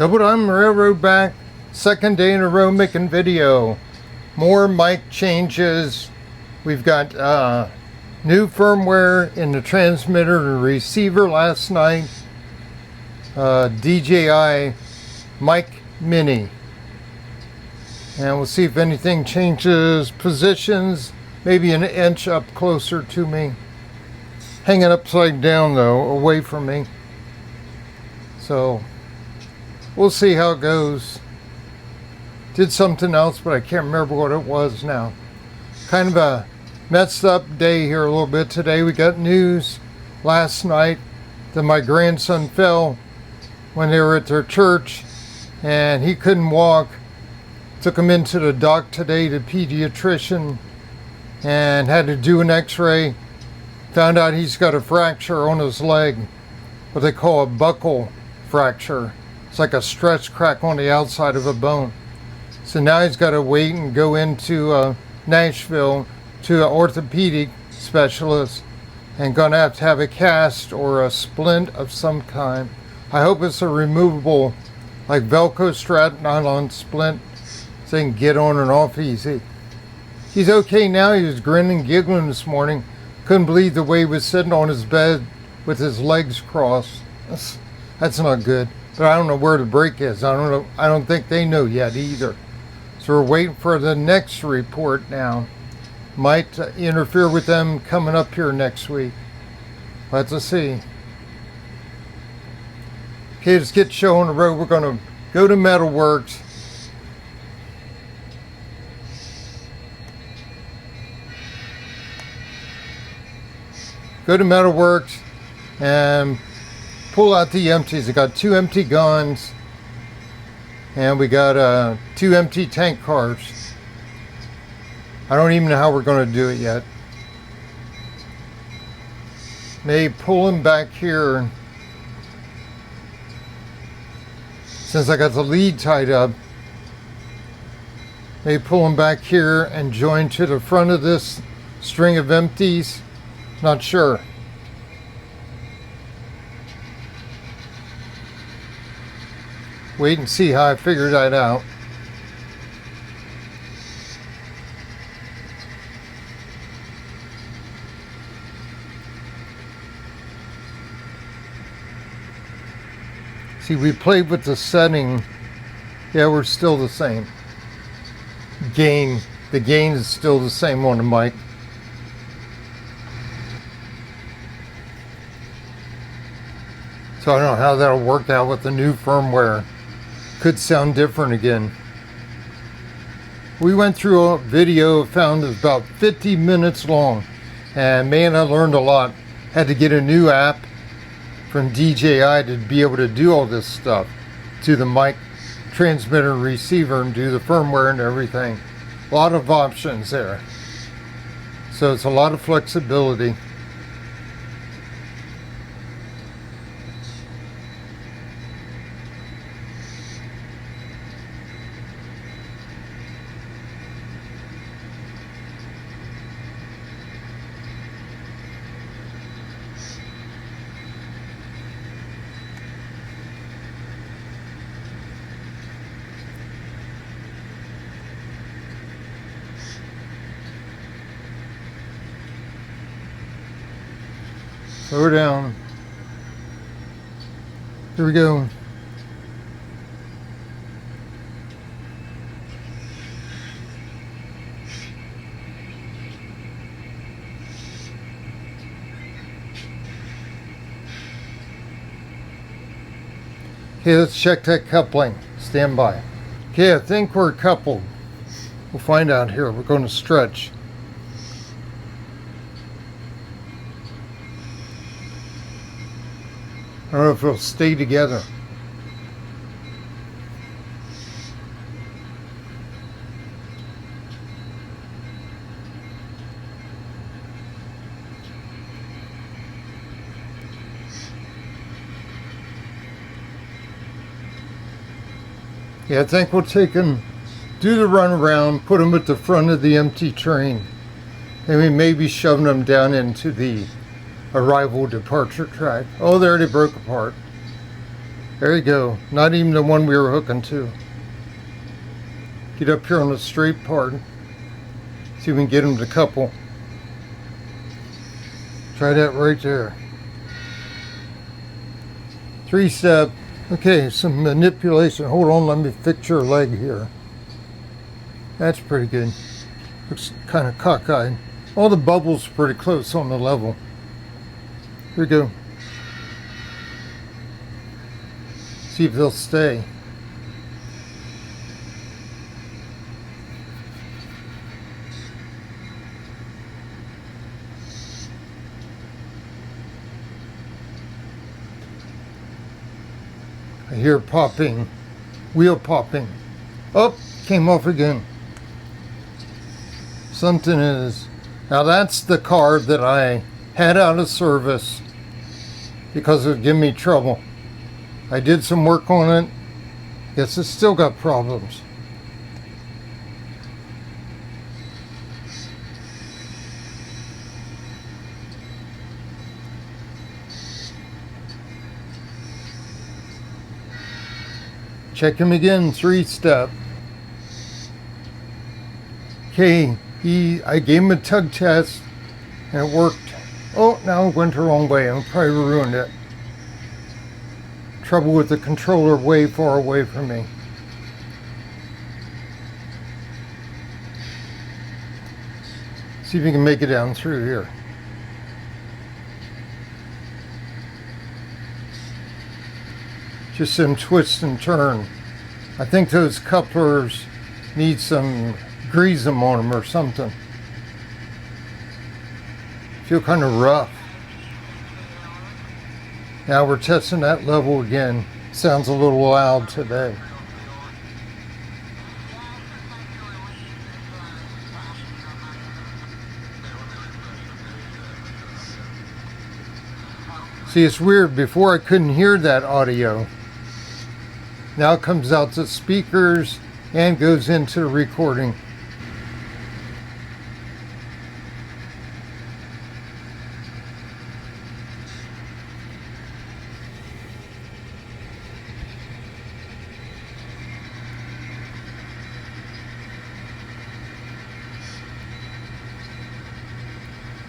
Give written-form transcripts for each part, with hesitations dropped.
Double Diamond Railroad back, second day in a row making video. More mic changes. We've got new firmware in the transmitter and receiver last night. DJI mic mini. And we'll see if anything changes positions, maybe an inch up closer to me. Hanging upside down though, away from me. So we'll see how it goes. Did something else, but I can't remember what it was now. Kind of a messed up day here a little bit today. We got news last night that my grandson fell when they were at their church and he couldn't walk. Took him into the doc today, the pediatrician, and had to do an x-ray. Found out he's got a fracture on his leg, what they call a buckle fracture. It's like a stretch crack on the outside of a bone. So now he's got to wait and go into Nashville to an orthopedic specialist and gonna have a cast or a splint of some kind. I hope it's a removable, like Velcro strap nylon splint, so he can get on and off easy. He's okay now. He was grinning, giggling this morning. Couldn't believe the way he was sitting on his bed with his legs crossed. That's not good. But I don't know where the break is. I don't think they know yet either. So we're waiting for the next report now. Might interfere with them coming up here next week. Let's see. Okay, let's get the show on the road. We're going to go to Metalworks. Go to Metalworks and pull out the empties. I got 2 empty guns and we got 2 empty tank cars. I don't even know how we're going to do it yet. Maybe pull them back here. Since I got the lead tied up, maybe pull them back here and join to the front of this string of empties. Not sure. Wait and see how I figure that out. See, we played with the setting. Yeah, we're still the same. The gain is still the same on the mic. So I don't know how that'll work out with the new firmware. Could sound different again. We went through a video, found it was about 50 minutes long. And man, I learned a lot. Had to get a new app from DJI to be able to do all this stuff. To the mic, transmitter, and receiver, and do the firmware and everything. A lot of options there. So it's a lot of flexibility. Slow her down. Here we go. Okay, let's check that coupling. Stand by. Okay, I think we're coupled. We'll find out here. We're going to stretch. I don't know if it'll stay together. Yeah, I think we'll take them, do the run around, put them at the front of the empty train, and we may be shoving them down into the arrival departure track. Oh, there they broke apart. There you go. Not even the one we were hooking to. Get up here on the straight part. See if we can get them to couple. Try that right there. 3-step. Okay, some manipulation. Hold on, let me fix your leg here. That's pretty good. Looks kind of cockeyed. All the bubbles are pretty close on the level. Here we go. See if they'll stay. I hear popping, wheel popping. Oh, came off again. Something is. Now that's the car that I had out of service because it would give me trouble. I did some work on it. Guess it's still got problems. Check him again, 3-step. Okay, I gave him a tug test and it worked. Oh, now it went the wrong way. I probably ruined it. Trouble with the controller way far away from me. See if you can make it down through here. Just some twist and turn. I think those couplers need some grease them on them or something. Feel kind of rough. Now we're testing that level again. Sounds a little loud today. See, it's weird. Before I couldn't hear that audio. Now it comes out to speakers and goes into the recording.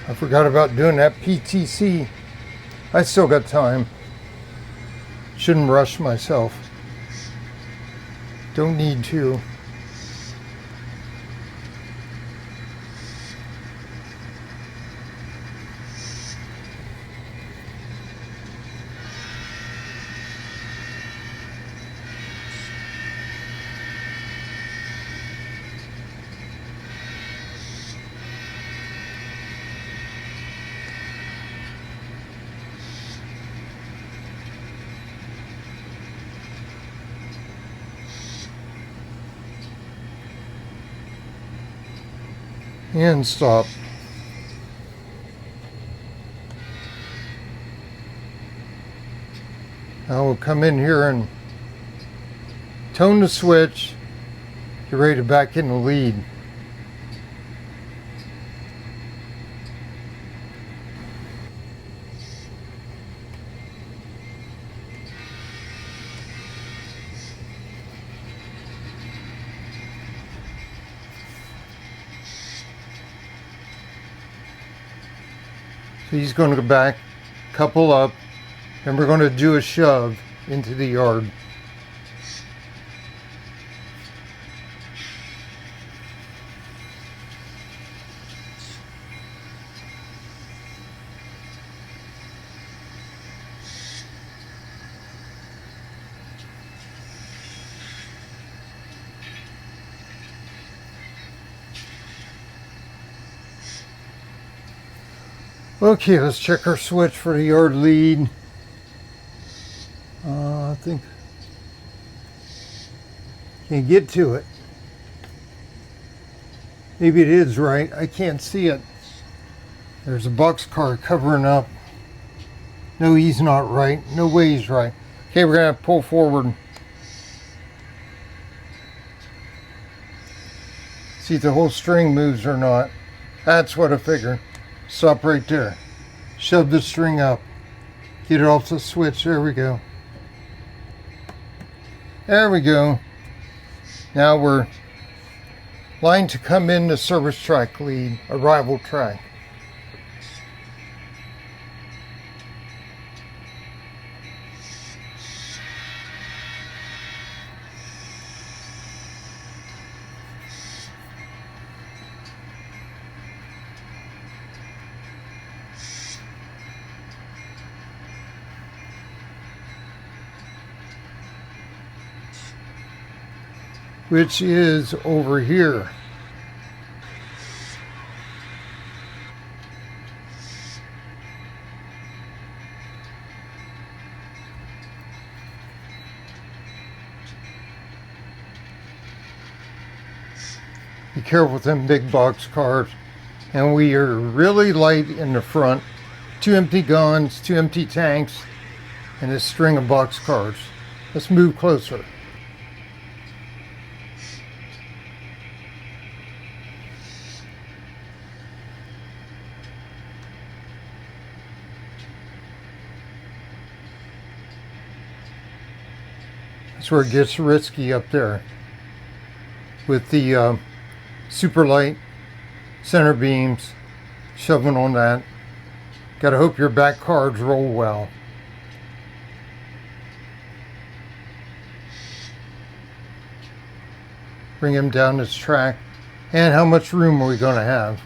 I forgot about doing that PTC. I still got time. Shouldn't rush myself. Don't need to. And stop. Now we'll come in here and tone the switch. Get ready to back in the lead. So he's going to go back, couple up, and we're going to do a shove into the yard. Okay, let's check our switch for the yard lead. I think can't get to it. Maybe it is right. I can't see it. There's a boxcar covering up. No, he's not right. No way he's right. Okay, we're gonna pull forward. See if the whole string moves or not. That's what I figured. Stop right there. Shove the string up. Get it off the switch. There we go. There we go. Now we're lined to come in the service track lead, arrival track. Which is over here. Be careful with them big box cars. And we are really light in the front. 2 empty guns, 2 empty tanks, and a string of box cars. Let's move closer. That's where it gets risky up there with the super light center beams shoving on that. Gotta hope your back cars roll well. Bring him down this track. And how much room are we gonna have?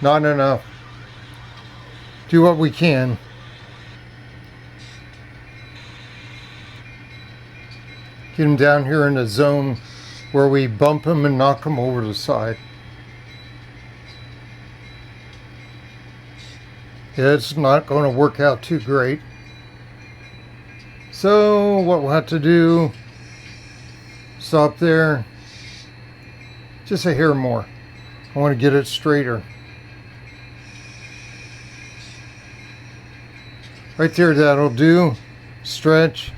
Not enough. Do what we can. Get him down here in the zone where we bump him and knock him over the side. Yeah, it's not going to work out too great. So what we'll have to do, stop there, just a hair more. I want to get it straighter. Right there, that'll do. Stretch.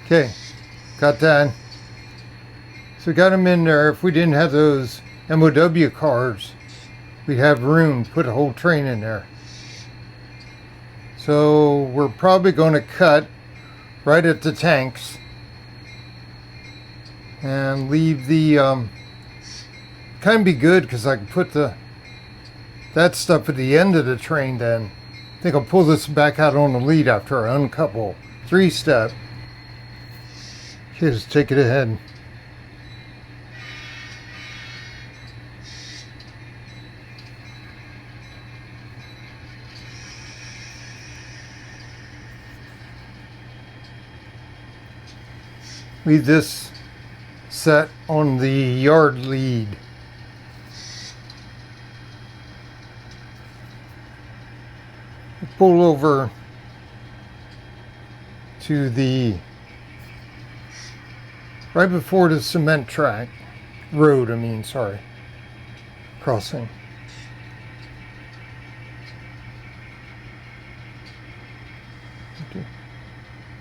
Okay, got that. So got them in there. If we didn't have those MOW cars, we'd have room to put a whole train in there. So we're probably going to cut right at the tanks and leave the kind of be good because I can put that stuff at the end of the train. Then I think I'll pull this back out on the lead after I uncouple. 3-step. Okay, just take it ahead. Leave this set on the yard lead. Pull over to the right before the cement track road, sorry, crossing. Okay.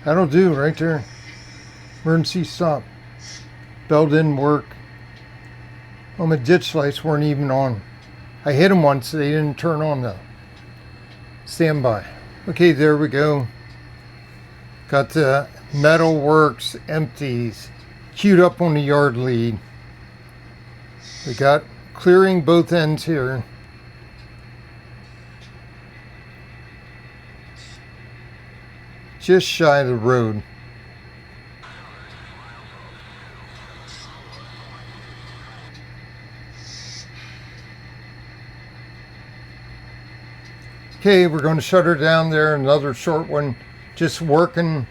That'll do right there. Emergency stop. Bell didn't work. Oh, my ditch lights weren't even on. I hit them once, they didn't turn on though. Standby. Okay, there we go. Got the Metal Works Empties queued up on the yard lead. We got clearing both ends here. Just shy of the road. Okay, we're going to shut her down there. Another short one. Just working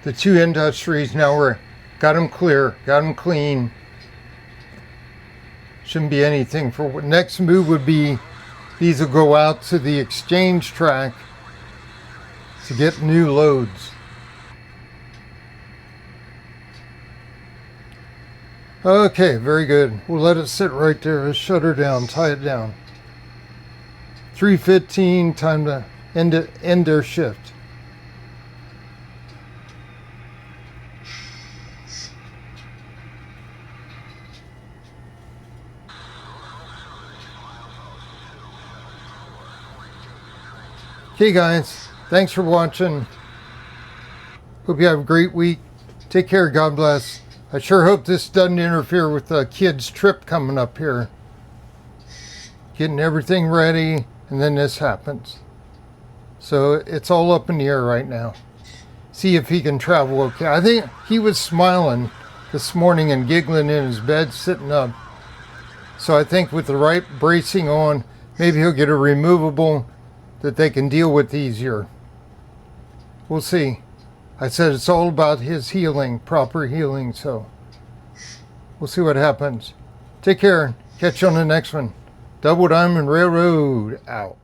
the 2 industries. Now we're got them clear, got them clean. Shouldn't be anything. For next move would be these will go out to the exchange track to get new loads. Okay, very good. We'll let it sit right there. Let's shut her down, tie it down. 3:15, time to end their shift. Okay guys, Thanks for watching. Hope you have a great week. Take care. God bless. I sure hope this doesn't interfere with the kids' trip coming up here. Getting everything ready, and then this happens. So it's all up in the air right now. See if he can travel okay. I think he was smiling this morning and giggling in his bed, sitting up. So I think with the right bracing on, maybe he'll get a removable that they can deal with easier. We'll see. I said it's all about his healing, proper healing, so we'll see what happens. Take care. Catch you on the next one. Double Diamond Railroad out.